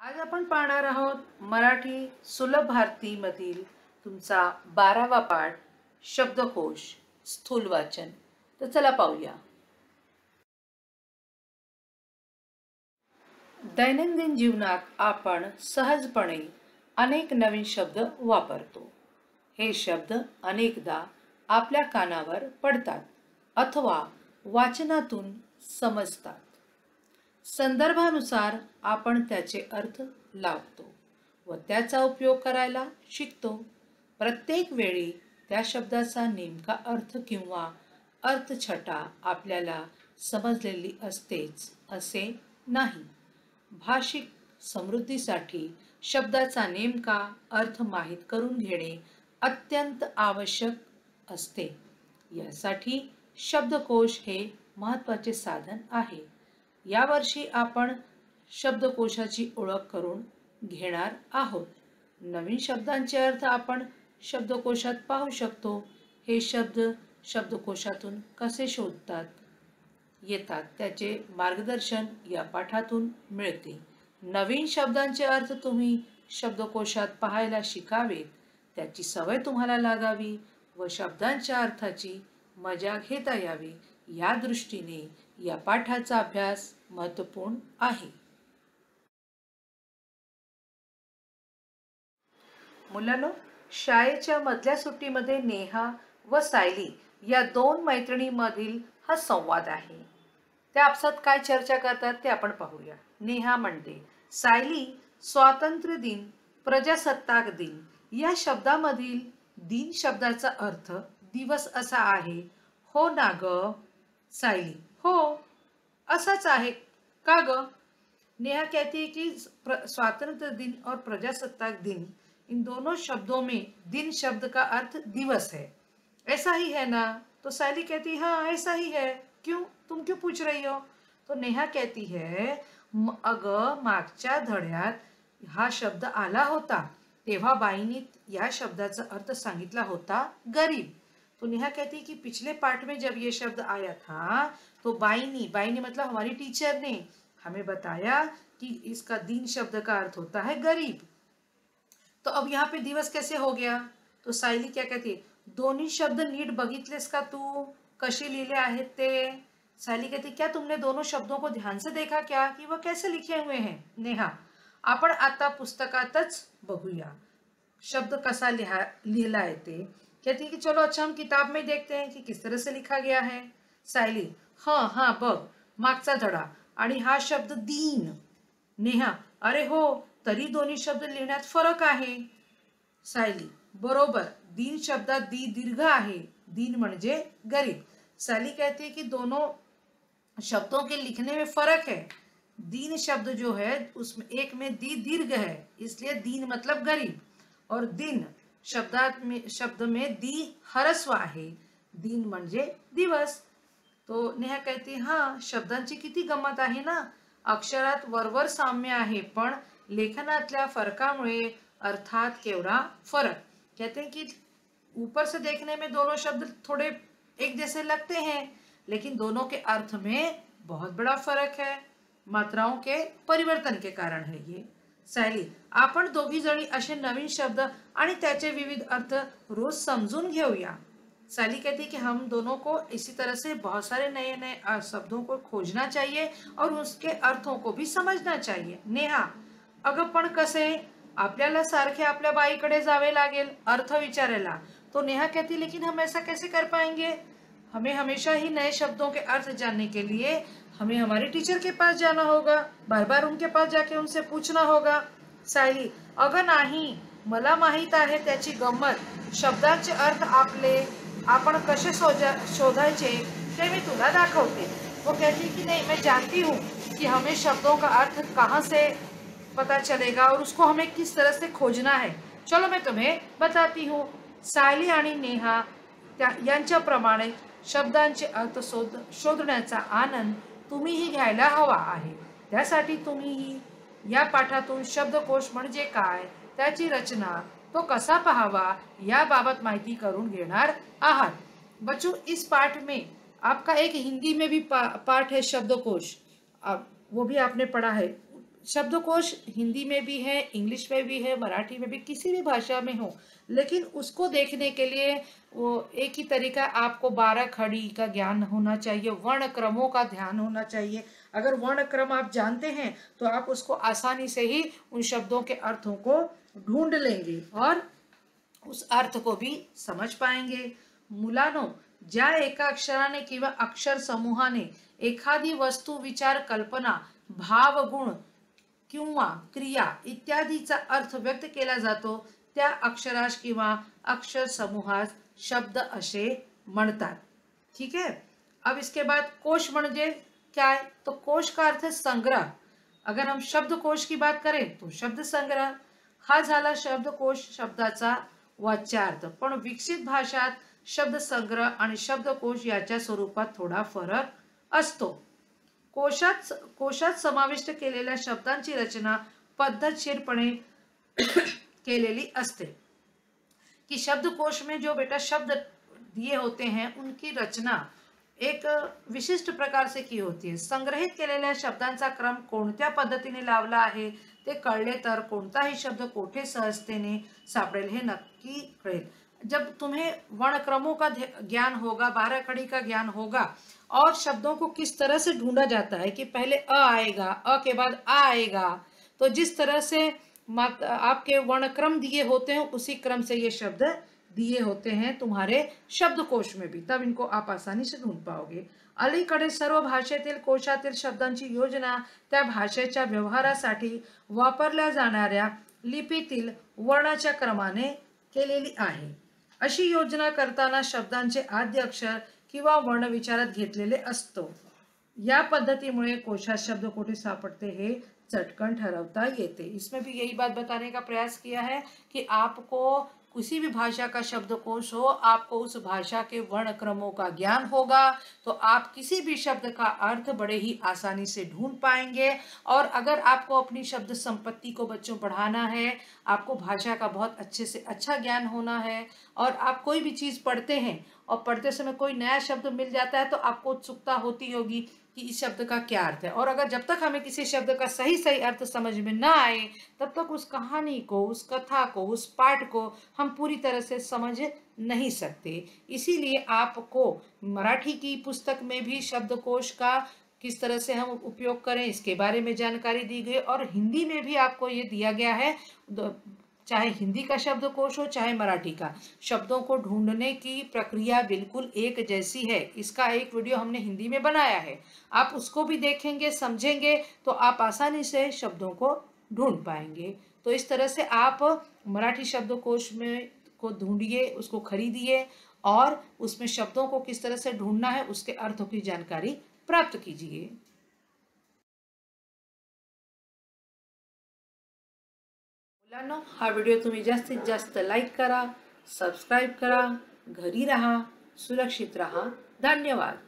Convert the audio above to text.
आज आपण पाहणार आहोत मराठी सुलभ भारती मधील तुमचा 12वा पाठ शब्दकोश स्थूल वाचन। तर चला पाहूया। दैनंदिन जीवनात आपण सहजपणे अनेक नवीन शब्द वापरतो। हे शब्द अनेकदा आपल्या कानावर पडतात अथवा वाचनातून समजतात। संदर्भानुसार आपण त्याचे अर्थ लावतो व त्याचा उपयोग करायला शिकतो। प्रत्येक वेळी त्या शब्दाचा नेमका अर्थ किंवा अर्थछटा आपल्याला समजलेली असतेच असे नाही। भाषिक समृद्धीसाठी शब्दाचा नेमका अर्थ माहित करून घेणे अत्यंत आवश्यक असते। यासाठी शब्दकोश हे महत्त्वाचे साधन आहे। यावर्षी आपण शब्दकोशाची ओळख करून घेणार आहोत। नवीन शब्दांचे अर्थ आपण शब्दकोशात पाहू शकतो। हे शब्द शब्दकोशातून कसे शोधतात येतात त्याचे मार्गदर्शन या पाठातून मिळते। नवीन शब्दांचे अर्थ तुम्ही शब्दकोशात पाहायला शिकावेत, त्याची सवय तुम्हाला लागावी व शब्दांच्या अर्थाची मजा घेता यावी या दृष्टीने या पाठाचा अभ्यास महत्त्वपूर्ण आहे। मुलांनो, शाळेच्या मधल्या सुट्टीमध्ये नेहा व सायली या दोन मैत्रिणींमधील हा संवाद आहे। त्या आपसात काय चर्चा करतात ते आपण पाहूया। नेहा म्हणते, सायली, स्वातंत्र्य दिन, प्रजासत्ताक दिन या शब्दामधील दिन शब्दाचा अर्थ दिवस असा आहे, हो ना ग? सायली, हो असाच आहे का ग? नेहा कहती है कि स्वातंत्र्य दिन और प्रजासत्ताक दिन, इन दोनों शब्दों में दिन शब्द का अर्थ दिवस है, ऐसा ही है ना? तो सायली कहती है हाँ ऐसा ही है। क्यों, तुम क्यों पूछ रही हो? तो नेहा कहती है अगं मागच्या धड्यात हा शब्द आला होता तेव्हा बाईंनी या शब्दाचा अर्थ सांगितला होता गरीब। तो नेहा कहती है कि पिछले पाठ में जब ये शब्द आया था तो बाईनी मतलब हमारी टीचर ने हमें बताया कि इसका दिन शब्द का अर्थ होता है गरीब। तो अब यहाँ पे दिवस कैसे हो गया? तो सायली क्या कहती है, दोन्ही शब्द नीट बघितलेस का तू कसे लिहिले आहेत ते? सायली कहती, क्या तुमने दोनों शब्दों को ध्यान से देखा क्या कि वह कैसे लिखे हुए हैं? नेहा, आपण आता पुस्तकातच बघूया शब्द कसा लिहिला आहे ते। कहती है कि चलो अच्छा हम किताब में देखते हैं कि किस तरह से लिखा गया है। सायली, हाँ हाँ बघ मागचा धडा आणि हा शब्द दीन। नेहा, अरे हो तरी दोन्ही शब्द लिहिण्यात फरक आहे। सायली, बरोबर, दीन शब्दात दी दीर्घ आहे, दीन म्हणजे गरीब। सायली कहती है कि दोनों शब्दों के लिखने में फर्क है। दीन शब्द जो है उसमें एक में दी दीर्घ है, इसलिए दीन मतलब गरीब, और दिन शब्द में दी ह्रस्व आहे, दिन म्हणजे दिवस। तो नेहा कहती हाँ शब्दांची किती गंमत आहे ना, अक्षरात वरवर साम्य आहे पण लेखनातल्या फरकामुळे अर्थात केवढा फरक। कहते हैं कि ऊपर से देखने में दोनों शब्द थोड़े एक जैसे लगते हैं लेकिन दोनों के अर्थ में बहुत बड़ा फरक है, मात्राओं के परिवर्तन के कारण है ये। सायली, आपण दोघी जणी असे नवीन शब्द आणि त्याचे विविध अर्थ रोज समजून घेऊया। सायली कहती कि हम दोनों को इसी तरह से बहुत सारे नए नए शब्दों को खोजना चाहिए और उसके अर्थों को भी समझना चाहिए। नेहा, अगं पण कसे, आपल्याला सारखे आपल्या बाईकडे जावे लागेल अर्थ विचारायला। तो नेहा कहती लेकिन हम ऐसा कैसे कर पाएंगे? हमें हमेशा ही नए शब्दों के अर्थ जानने के लिए हमें हमारे टीचर के पास जाना होगा, बार बार उनके पास जाके उनसे पूछना होगा। सायली, अगं नाही, मला माहित आहे त्याची गंमत, शब्दांचे अर्थ आपण कसे शोधायचे ते मी तुला दाखवते। वो कहती कि नहीं, मैं जानती हूँ कि हमें शब्दों का अर्थ कहाँ से पता चलेगा और उसको हमें किस तरह से खोजना है, चलो मैं तुम्हें बताती हूँ। सायली आणि नेहा यांच्याप्रमाणे शब्दांचे अर्थ शोधण्याचा आनंद तुम्हीही घ्यायला हवा आहे। त्यासाठी तुम्हीही या पाठातून शब्दकोश म्हणजे काय, त्याची रचना, तो कसा पाहावा याबाबत माहिती करून घेणार आहात। बच्चों, इस पाठ में आपका एक हिंदी में भी पाठ है शब्दकोश, वो भी आपने पढ़ा है। शब्दकोश हिंदी में भी है, इंग्लिश में भी है, मराठी में भी, किसी भी भाषा में हो, लेकिन उसको देखने के लिए वो एक ही तरीका, आपको 12 खड़ी का ज्ञान होना चाहिए, वर्ण क्रमों का ध्यान होना चाहिए। अगर वर्ण क्रम आप जानते हैं तो आप उसको आसानी से ही उन शब्दों के अर्थों को ढूंढ लेंगे और उस अर्थ को भी समज पाएंगे। मुलांनो, ज्या एका अक्षराने किंवा अक्षर समूहाने एखादी वस्तू, विचार, कल्पना, भाव, गुण किंवा क्रिया इत्यादीचा अर्थ व्यक्त केला जातो त्या अक्षरास किंवा अक्षर समूहास शब्द असे म्हणतात। ठीक है। अब इसके बाद कोश म्हणजे क्या है? तो कोश का अर्थ है संग्रह। अगर हम शब्दकोश की बात करें तो शब्द संग्रह हा झाला शब्दकोश शब्दाचा वाच्यार्थ। पण विकसित भाषात शब्द संग्रह आणि शब्दकोश याच्या स्वरूपात थोडा फरक असतो। कोशात समाविष्ट केलेल्या शब्दांची रचना पद्धतशीरपणे केलेली असते। कि शब्दकोश में जो बेटा शब्द दिए होते हैं उनकी रचना एक विशिष्ट प्रकार से की होती है। संग्रहित केलेल्या शब्दांचा क्रम कोणत्या पद्धतीने लावला आहे ते कळले तर कोणताही शब्द कोठे सहजतेने सापडेल हे नक्की कळेल। जब तुम्हें वर्णक्रमों का ज्ञान होगा, 12 खड़ी का ज्ञान होगा और शब्दों को किस तरह से ढूंढा जाता है कि पहले अ आएगा, अ के बाद आ आएगा, तो जिस तरह से आपके वर्णक्रम दिए होते हैं उसी क्रम से ये शब्द दिए होते हैं तुम्हारे शब्दकोश में भी, तब इनको आप आसानी से ढूंढ पाओगे। अलीकडे सर्व भाषेतील कोशातील शब्दांची योजना त्या भाषेच्या व्यवहारासाठी वापरल्या जाणाऱ्या लिपीतील वर्णाच्या क्रमाने केलेली आहे। अशी योजना करताना शब्दांचे आद्य अक्षर किंवा वर्ण विचारात घेतलेले असतो। या पद्धतीमुळे कोशात शब्द कोठे सापडते हे चटकन ठरवता येते। इसमें भी यही बात बताने का प्रयास किया है कि आपको किसी भी भाषा का शब्दकोश हो, आपको उस भाषा के वर्ण क्रमों का ज्ञान होगा तो आप किसी भी शब्द का अर्थ बड़े ही आसानी से ढूंढ पाएंगे। और अगर आपको अपनी शब्द संपत्ति को बच्चों बढ़ाना है, आपको भाषा का बहुत अच्छे से अच्छा ज्ञान होना है और आप कोई भी चीज़ पढ़ते हैं और पढ़ते समय कोई नया शब्द मिल जाता है तो आपको उत्सुकता होती होगी कि इस शब्द का क्या अर्थ है। और अगर जब तक हमें किसी शब्द का सही सही अर्थ समझ में ना आए तब तक उस कहानी को, उस कथा को, उस पाठ को हम पूरी तरह से समझ नहीं सकते। इसीलिए आपको मराठी की पुस्तक में भी शब्दकोश का किस तरह से हम उपयोग करें इसके बारे में जानकारी दी गई और हिंदी में भी आपको ये दिया गया है। चाहे हिंदी का शब्दकोश हो चाहे मराठी का, शब्दों को ढूंढने की प्रक्रिया बिल्कुल एक जैसी है। इसका एक वीडियो हमने हिंदी में बनाया है, आप उसको भी देखेंगे, समझेंगे तो आप आसानी से शब्दों को ढूंढ पाएंगे। तो इस तरह से आप मराठी शब्दकोश में को ढूंढिए, उसको खरीदिए और उसमें शब्दों को किस तरह से ढूंढना है उसके अर्थों की जानकारी प्राप्त कीजिए। मुलांनो, हा व्हिडिओ तुम्ही जास्तीत जास्त लाईक करा, सबस्क्राईब करा, घरी राहा, सुरक्षित राहा। धन्यवाद।